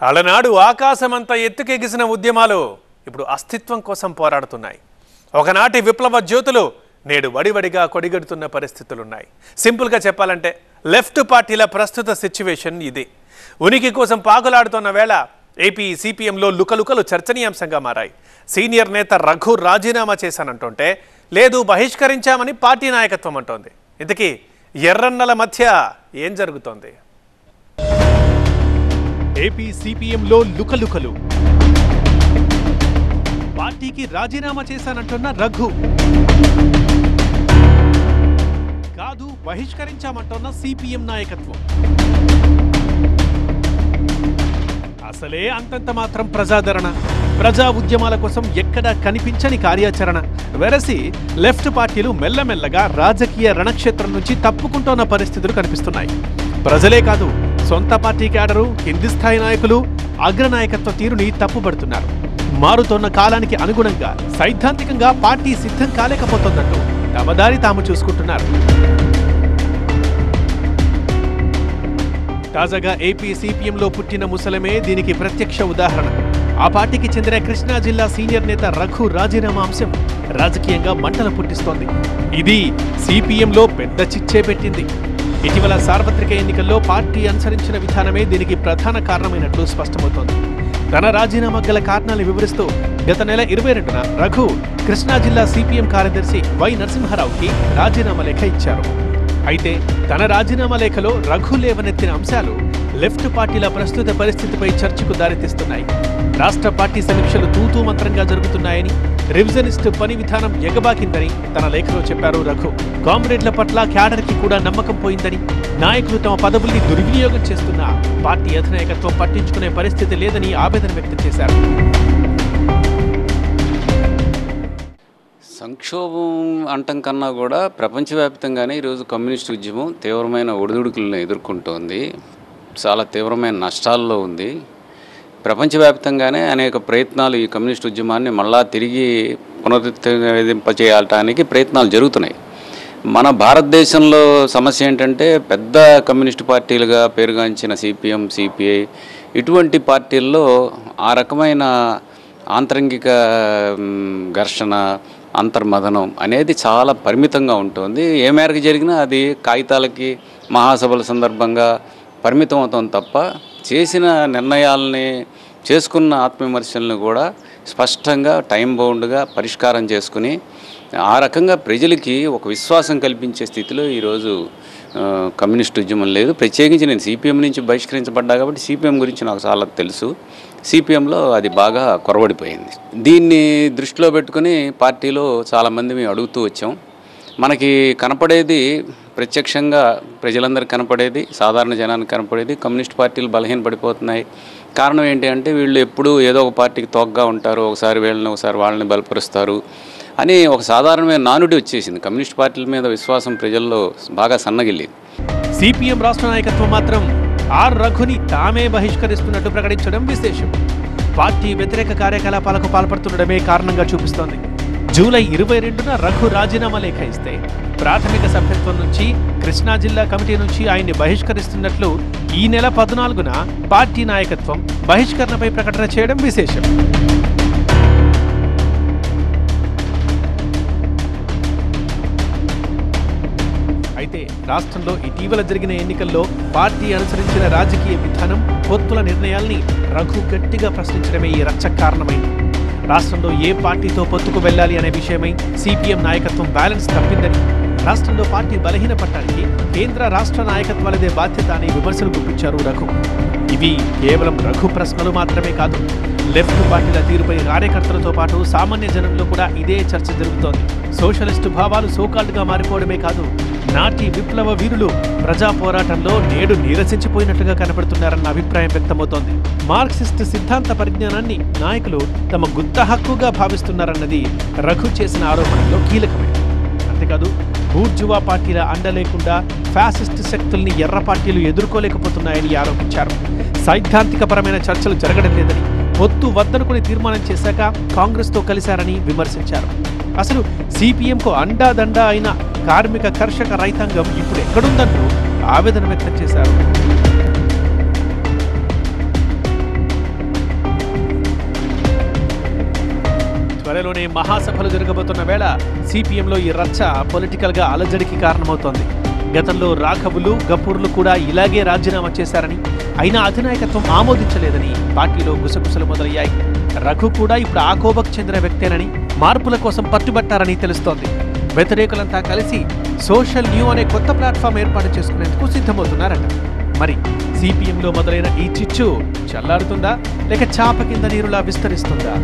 అలనాడు ఆకాశమంత ఎత్తుకెగిసిన ఉద్యమాలు ఇప్పుడు అస్తిత్వం కోసం పోరాడుతున్నాయి. ఒకనాటి విప్లవ జ్యోతులు నేడు వడివడిగా కొడిగడుతున్న పరిస్థితులున్నాయి. సింపుల్గా చెప్పాలంటే లెఫ్ట్ పార్టీల ప్రస్తుత సిచ్యువేషన్ ఇది. ఉనికి కోసం పాకులాడుతున్న వేళ ఏపీ సిపిఎంలో లుకలుకలు చర్చనీయాంశంగా మారాయి. సీనియర్ నేత రఘు రాజీనామా చేశానంటుంటే లేదు బహిష్కరించామని పార్టీ నాయకత్వం అంటోంది. ఇంతకీ ఎర్రన్నల మధ్య ఏం జరుగుతోంది? ఏపీ సిపిఎంలో లుకలుకలు. పార్టీకి రాజీనామా చేశానంటున్న రఘు, కాదు బహిష్కరించామంటున్న సిపిఎం నాయకత్వం. అసలే అంతంత మాత్రం ప్రజాదరణ, ప్రజా ఉద్యమాల కోసం ఎక్కడా కనిపించని కార్యాచరణ. వెరసి లెఫ్ట్ పార్టీలు మెల్లమెల్లగా రాజకీయ రణక్షేత్రం నుంచి తప్పుకుంటున్న పరిస్థితులు కనిపిస్తున్నాయి. ప్రజలే కాదు, సొంత పార్టీ క్యాడరు, కింది స్థాయి నాయకులు అగ్రనాయకత్వ తీరుని తప్పుపడుతున్నారు. మారుతోన్న కాలానికి అనుగుణంగా సైద్ధాంతికంగా పార్టీ సిద్ధం కాలేకపోతుందంటూ తమ దారి తాము చూసుకుంటున్నారు. తాజాగా ఏపీ సిపిఎంలో పుట్టిన ముసలమే దీనికి ప్రత్యక్ష ఉదాహరణ. ఆ పార్టీకి చెందిన కృష్ణా జిల్లా సీనియర్ నేత రఘు రాజీనామా అంశం రాజకీయంగా మంటలు పుట్టిస్తోంది. ఇది సిపిఎంలో పెద్ద చిచ్చే పెట్టింది. ఇటీవల సార్వత్రిక ఎన్నికల్లో పార్టీ అనుసరించిన విధానమే దీనికి ప్రధాన కారణమైనట్లు స్పష్టమవుతోంది. తన రాజీనామా గల కారణాలు వివరిస్తూ గత నెల 22న రఘు కృష్ణా జిల్లా సిపిఎం కార్యదర్శి వై నరసింహారావుకి రాజీనామా లేఖ ఇచ్చారు. అయితే తన రాజీనామా లేఖలో రఘు లేవనెత్తిన అంశాలు లెఫ్ట్ పార్టీల ప్రస్తుత పరిస్థితిపై చర్చకు దారితీస్తున్నాయి. రాష్ట్ర పార్టీ సమీక్షలు తూతూ మంత్రంగా జరుగుతున్నాయని, రివిజనిస్ట్ పని విధానం ఎగబాకిందని తన లేఖలో చెప్పారు రఘు. కామ్రేడ్ల పట్ల క్యాడర్కి కూడా నమ్మకం పోయిందని, నాయకులు తమ పదవుల్ని దుర్వినియోగం చేస్తున్నా పార్టీ అధినాయకత్వం పట్టించుకునే పరిస్థితి లేదని ఆవేదన వ్యక్తం చేశారు. సంక్షోభం అంటం కన్నా కూడా ప్రపంచవ్యాప్తంగానే ఈరోజు కమ్యూనిస్ట్ ఉద్యమం తీవ్రమైన ఒడిదుడుకులను ఎదుర్కొంటోంది. చాలా తీవ్రమైన నష్టాల్లో ఉంది. ప్రపంచవ్యాప్తంగానే అనేక ప్రయత్నాలు ఈ కమ్యూనిస్ట్ ఉద్యమాన్ని మళ్ళా తిరిగి పునరుద్ధరింపచేయటానికి ప్రయత్నాలు జరుగుతున్నాయి. మన భారతదేశంలో సమస్య ఏంటంటే పెద్ద కమ్యూనిస్టు పార్టీలుగా పేరుగాంచిన సిపిఎం, సిపిఐ ఇటువంటి పార్టీల్లో ఆ రకమైన ఆంతరంగిక ఘర్షణ, అంతర్మథనం అనేది చాలా పరిమితంగా ఉంటుంది. ఏ మేరకు జరిగినా అది కాగితాలకి, మహాసభల సందర్భంగా పరిమితం అవుతాం తప్ప చేసిన నిర్ణయాలని, చేసుకున్న ఆత్మవిమర్శలను కూడా స్పష్టంగా టైం బౌండ్గా పరిష్కారం చేసుకుని ఆ రకంగా ప్రజలకి ఒక విశ్వాసం కల్పించే స్థితిలో ఈరోజు కమ్యూనిస్ట్ ఉద్యమం లేదు. ప్రత్యేకించి నేను సిపిఎం నుంచి బహిష్కరించబడ్డా కాబట్టి సిపిఎం గురించి నాకు చాలా తెలుసు. సిపిఎంలో అది బాగా కొరవడిపోయింది. దీన్ని దృష్టిలో పెట్టుకుని పార్టీలో చాలామంది మేము అడుగుతూ వచ్చాం. మనకి కనపడేది ప్రత్యక్షంగా ప్రజలందరికీ కనపడేది, సాధారణ జనానికి కనపడేది కమ్యూనిస్ట్ పార్టీలు బలహీనపడిపోతున్నాయి. కారణం ఏంటి అంటే వీళ్ళు ఎప్పుడూ ఏదో ఒక పార్టీకి తోగ్గా ఉంటారు, ఒకసారి వీళ్ళని ఒకసారి వాళ్ళని బలపరుస్తారు అని ఒక సాధారణమైన నానుడి వచ్చేసింది. కమ్యూనిస్ట్ పార్టీల మీద విశ్వాసం ప్రజల్లో బాగా సన్నగిల్లింది. సిపిఎం రాష్ట్ర నాయకత్వం మాత్రం ఆర్ రఘుని తామే బహిష్కరిస్తున్నట్టు ప్రకటించడం విశేషం. పార్టీ వ్యతిరేక కార్యకలాపాలకు పాల్పడుతుండడమే కారణంగా చూపిస్తోంది. జూలై 22న రఘు రాజీనామా లేఖ ఇస్తే ప్రాథమిక సభ్యత్వం నుంచి, కృష్ణా జిల్లా కమిటీ నుంచి ఆయన్ని బహిష్కరిస్తున్నట్లు ఈ నెల 14న పార్టీ నాయకత్వం బహిష్కరణపై ప్రకటన చేయడం విశేషం. అయితే రాష్ట్రంలో ఇటీవల జరిగిన ఎన్నికల్లో పార్టీ అనుసరించిన రాజకీయ విధానం, పొత్తుల నిర్ణయాల్ని రఘు గట్టిగా ప్రశ్నించడమే ఈ రచ్చ కారణమైంది. రాష్ట్రంలో ఏ పార్టీతో పొత్తుకు వెళ్లాలి అనే విషయమై సిపిఎం నాయకత్వం బ్యాలెన్స్ తప్పిందని, రాష్ట్రంలో పార్టీ బలహీనపడటానికి కేంద్ర రాష్ట్ర నాయకత్వాలదే బాధ్యత అని విమర్శలు గుప్పించారు రఘు. ఇవి కేవలం రఘు ప్రశ్నలు మాత్రమే కాదు, లెఫ్ట్ పార్టీల తీరుపై కార్యకర్తలతో పాటు సామాన్య జనంలో కూడా ఇదే చర్చ జరుగుతోంది. సోషలిస్టు భావాలు సోకాల్డ్గా మారిపోవడమే కాదు, నాటి విప్లవ వీరులు ప్రజా పోరాటంలో నేడు నీరసించిపోయినట్లుగా కనపడుతున్నారన్న అభిప్రాయం వ్యక్తమవుతోంది. మార్క్సిస్ట్ సిద్ధాంత పరిజ్ఞానాన్ని నాయకులు తమ గుత్త హక్కుగా భావిస్తున్నారన్నది రఘు చేసిన ఆరోపణలో కీలకమైనది. అంతేకాదు, బూర్జువా పార్టీల అండ లేకుండా ఫ్యాసిస్ట్ శక్తుల్ని ఎర్ర పార్టీలు ఎదుర్కోలేకపోతున్నాయని ఆరోపించారు. సైద్ధాంతికపరమైన చర్చలు జరగడం లేదని, పొత్తు వద్దనుకుని తీర్మానం చేశాక కాంగ్రెస్తో కలిశారని విమర్శించారు. అసలు సిపిఎంకు అండాదండా అయిన కార్మిక, కర్షక, రైతాంగం ఇప్పుడు ఎక్కడుందంటూ ఆవేదన వ్యక్తం చేశారు. త్వరలోనే మహాసభలు జరగబోతున్న వేళ సిపిఎంలో ఈ రచ్చ పొలిటికల్గా అలజడికి కారణమవుతోంది. గతంలో రాఘవులు, గఫూర్లు కూడా ఇలాగే రాజీనామా చేశారని, అయినా అధినాయకత్వం ఆమోదించలేదని పార్టీలో గుసగుసలు మొదలయ్యాయి. రఘు కూడా ఇప్పుడు ఆ కోవకు చెందిన వ్యక్తేనని, మార్పుల కోసం పట్టుబట్టారని తెలుస్తోంది. వ్యతిరేకులంతా కలిసి సోషల్ న్యూ అనే కొత్త ప్లాట్ఫామ్ ఏర్పాటు చేసుకునేందుకు సిద్ధమవుతున్నారట. మరి సిపిఎంలో మొదలైన ఈ చిచ్చు చల్లారుతుందా లేక చాప కింద నీరులా విస్తరిస్తుందా?